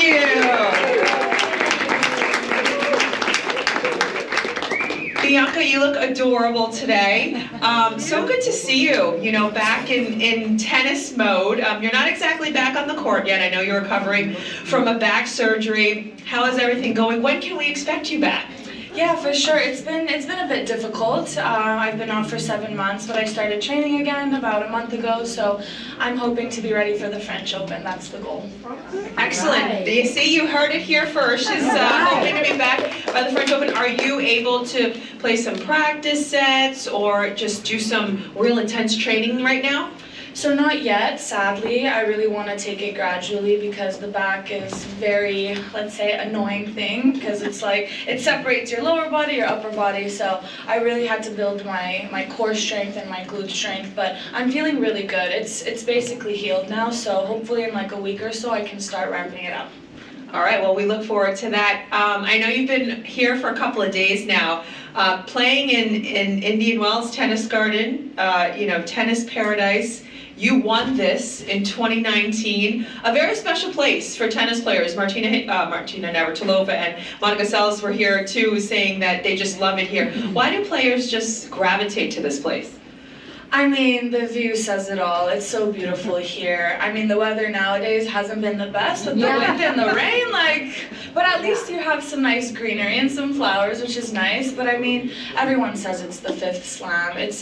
you. Bianca, you look adorable today. So good to see you, back in tennis mode. You're not exactly back on the court yet. I know you're recovering from a back surgery. How is everything going? When can we expect you back? Yeah, for sure. It's been a bit difficult. I've been off for 7 months, but I started training again about a month ago, so I'm hoping to be ready for the French Open. That's the goal. Excellent. You see, you heard it here first. She's hoping to be back by the French Open. Are you able to play some practice sets or just do some real intense training right now? So not yet, sadly. I really want to take it gradually because the back is very, let's say, annoying thing because it's like, it separates your lower body, your upper body, so I really had to build my core strength and my glute strength, but I'm feeling really good. It's basically healed now, so hopefully in like a week or so I can start ramping it up. All right, well, we look forward to that. I know you've been here for a couple of days now, playing in Indian Wells Tennis Garden, tennis paradise. You won this in 2019, a very special place for tennis players. Martina Navratilova and Monica Seles were here too, saying that they just love it here. Why do players just gravitate to this place? I mean, the view says it all. It's so beautiful here. I mean, the weather nowadays hasn't been the best with the wind and the rain, but at least you have some nice greenery and some flowers, which is nice. But I mean, everyone says it's the fifth slam. It's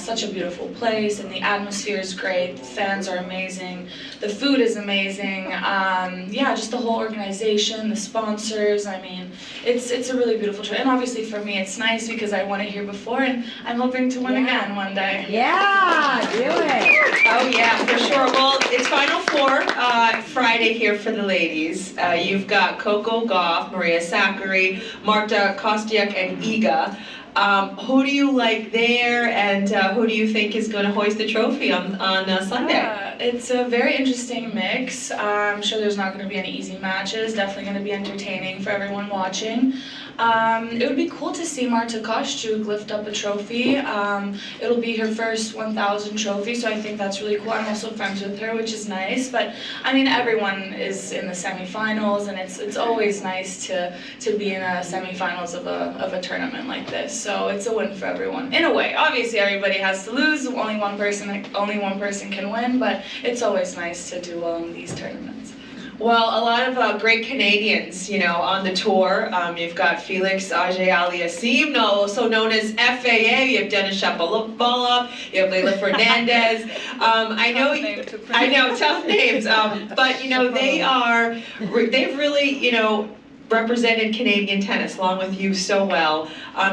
such a beautiful place, and the atmosphere is great. The fans are amazing. The food is amazing. Just the whole organization, the sponsors. I mean, it's a really beautiful trip. And obviously for me, it's nice because I won it here before, and I'm hoping to win again one day. Yeah, do it. Oh yeah, for sure. Well, it's Final Four Friday here for the ladies. You've got Coco Gauff, Maria Sakkari, Marta Kostyuk, and Iga. Who do you like there, and who do you think is going to hoist the trophy on Sunday? It's a very interesting mix. I'm sure there's not going to be any easy matches. Definitely going to be entertaining for everyone watching. It would be cool to see Marta Kostyuk lift up a trophy. It'll be her first 1,000 trophy, so I think that's really cool. I'm also friends with her, which is nice. But I mean, everyone is in the semifinals, and it's always nice to be in a semifinals of a tournament like this. So it's a win for everyone in a way. Obviously, everybody has to lose. Only one person can win, but it's always nice to do well in these tournaments. Well, a lot of great Canadians, on the tour. You've got Felix Auger-Aliassime, also known as FAA. You have Denis Shapovalov. You have Leylah Fernandez. I know, tough names. But they've really, represented Canadian tennis along with you so well.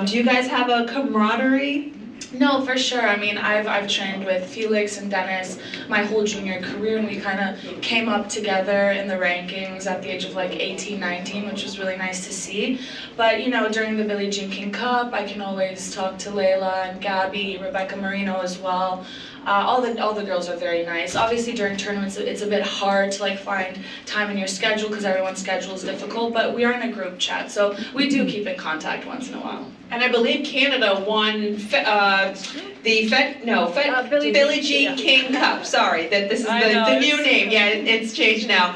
Do you guys have a camaraderie? No, for sure. I mean, I've trained with Felix and Denis my whole junior career, and we kind of came up together in the rankings at the age of like 18, 19, which was really nice to see. But during the Billie Jean King Cup, I can always talk to Leylah and Gabby, Rebecca Marino as well. All the girls are very nice. Obviously during tournaments it's a bit hard to find time in your schedule because everyone's schedule is difficult, but we are in a group chat, so we do keep in contact once in a while. And I believe Canada won Billie Jean King Cup. Sorry, that this is the new name. Yeah, it's changed now.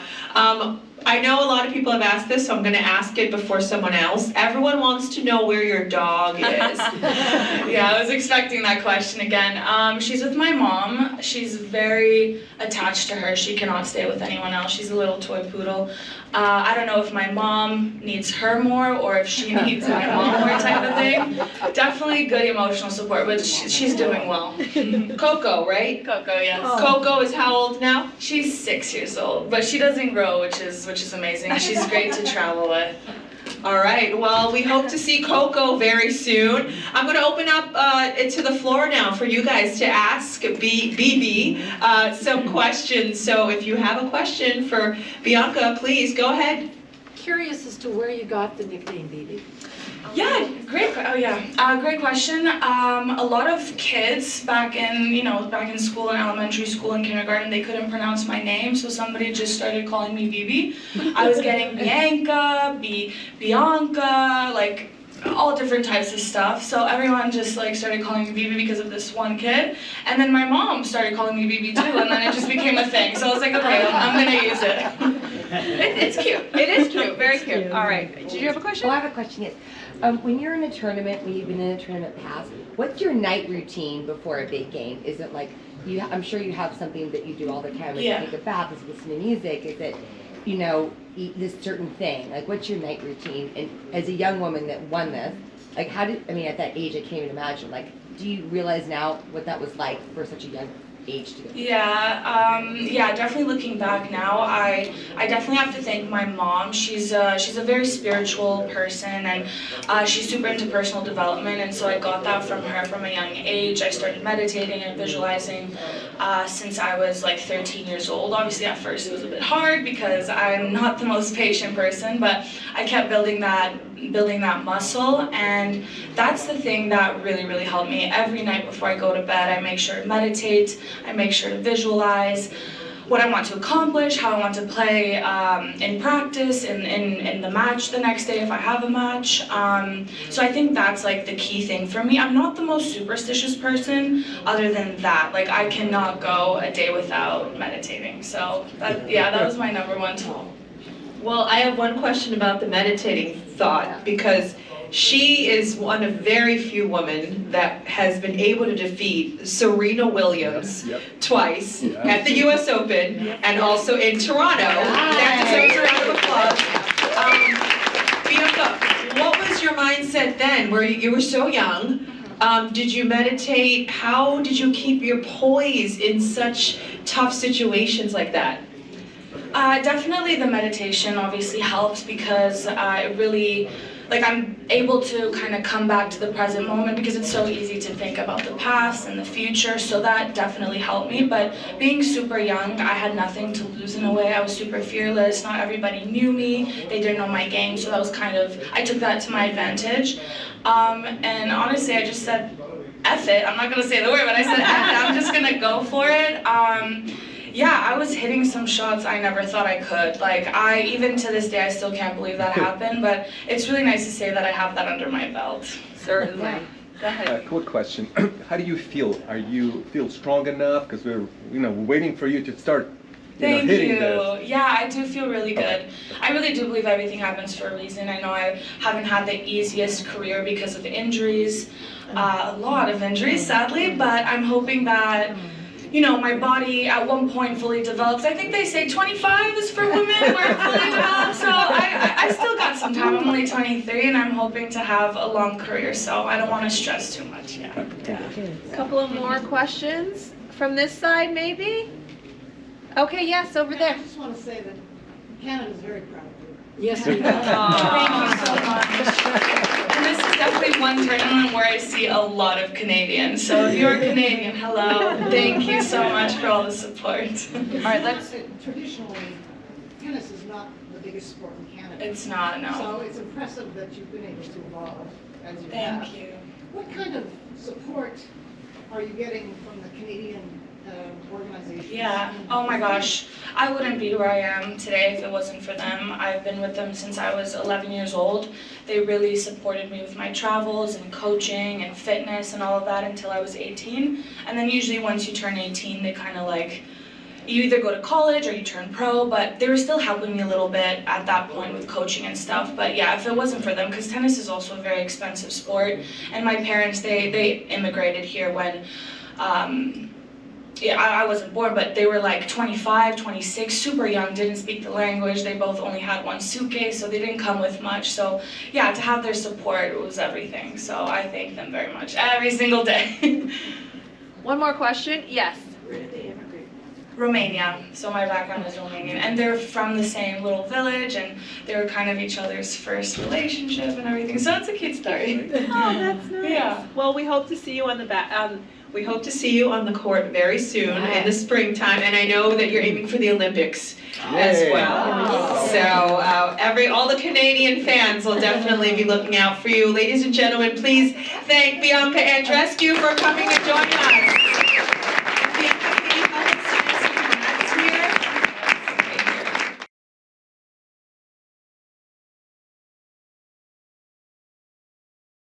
I know a lot of people have asked this, so I'm going to ask it before someone else. Everyone wants to know where your dog is. Yeah, I was expecting that question again. She's with my mom. She's very attached to her. She cannot stay with anyone else. She's a little toy poodle. I don't know if my mom needs her more or if she needs my mom more type of thing. Definitely good emotional support, but she's doing well. Coco, right? Coco, yes. Oh. Coco is how old now? She's 6 years old, but she doesn't grow, which is amazing. She's great to travel with. All right, well, we hope to see Coco very soon. I'm going to open up to the floor now for you guys to ask BB some questions. So if you have a question for Bianca, please go ahead. Curious as to where you got the nickname BB. Yeah, great question. A lot of kids back in school, in elementary school and kindergarten, they couldn't pronounce my name, so somebody just started calling me BB. I was getting Bianca, Bianca, all different types of stuff. So everyone just started calling me BB because of this one kid. And then my mom started calling me BB too, and then it just became a thing. So I was like, okay, I'm gonna use it. It's cute. It is cute. Very cute. All right. Did you have a question? Oh, I have a question, yes. When you're in a tournament, when you've been in a tournament past, what's your night routine before a big game? Is it like, I'm sure you have something that you do all the time, like Yeah. take a bath, is it listen to music, is it, eat this certain thing? Like, what's your night routine? And as a young woman that won this, like, at that age, I can't even imagine, like, do you realize now what that was like for such a young age to go? Yeah, definitely looking back now, I definitely have to thank my mom. She's a very spiritual person, and she's super into personal development, and so I got that from her from a young age. I started meditating and visualizing since I was like 13 years old. Obviously at first it was a bit hard because I'm not the most patient person, but I kept building that muscle, and that's the thing that really helped me. Every night before I go to bed, I make sure to meditate, I make sure to visualize what I want to accomplish, how I want to play in practice, in the match the next day if I have a match. So I think that's like the key thing for me. I'm not the most superstitious person other than that. Like, I cannot go a day without meditating. So that was my number one tool. Well, I have one question about the meditating thought, because she is one of very few women that has been able to defeat Serena Williams twice at the US Open and also in Toronto. That deserves a round of applause. Bianca, what was your mindset then, where you were so young? Did you meditate? How did you keep your poise in such tough situations like that? Definitely the meditation obviously helps because it really, like, I'm able to kind of come back to the present moment because it's so easy to think about the past and the future, so that definitely helped me. But being super young, I had nothing to lose in a way. I was super fearless, not everybody knew me, they didn't know my game, so that was kind of, I took that to my advantage. And honestly, I just said, F it, I'm not gonna say the word, but I said, F it, I'm just gonna go for it. Yeah, I was hitting some shots I never thought I could. Like, even to this day, I still can't believe that happened, but it's really nice to say that I have that under my belt. Certainly. Go ahead. Quick question. How do you feel? Are you feel strong enough? Because we're waiting for you to start Thank hitting you. the... Yeah, I do feel really good. I really do believe everything happens for a reason. I know I haven't had the easiest career because of injuries, a lot of injuries, sadly, but I'm hoping that my body at one point fully develops. I think they say 25 is for women where it fully develops, so I still got some time. I'm only 23 and I'm hoping to have a long career, so I don't want to stress too much. Yeah. Couple of more questions from this side, maybe? Okay, yes, over there. I just want to say that Canada's very proud of you. Yes, we do. Thank you so much. And this is definitely one tournament where I see a lot of Canadians. So if you're Canadian, hello. Thank you so much for all the support. All right, let's... Traditionally, tennis is not the biggest sport in Canada. It's not, no. So it's impressive that you've been able to evolve as you have. Thank you. What kind of support are you getting from the Canadian organizations? Yeah, oh my gosh. I wouldn't be where I am today if it wasn't for them. I've been with them since I was 11 years old. They really supported me with my travels and coaching and fitness and all of that until I was 18. And then usually once you turn 18, they kind of like, you either go to college or you turn pro, but they were still helping me a little bit at that point with coaching and stuff. But yeah, if it wasn't for them, because tennis is also a very expensive sport, and my parents, they immigrated here when, I wasn't born, but they were like 25, 26, super young, didn't speak the language. They both only had one suitcase, so they didn't come with much. So yeah, to have their support was everything. So I thank them very much every single day. One more question, yes. Where did they immigrate? Romania, so my background is Romanian, and they're from the same little village, and they were kind of each other's first relationship and everything. So it's a cute story. Oh, that's nice. Yeah. Well, we hope to see you on the We hope to see you on the court very soon in the springtime, and I know that you're aiming for the Olympics as well. So all the Canadian fans will definitely be looking out for you. Ladies and gentlemen, please thank Bianca Andreescu for coming to join us.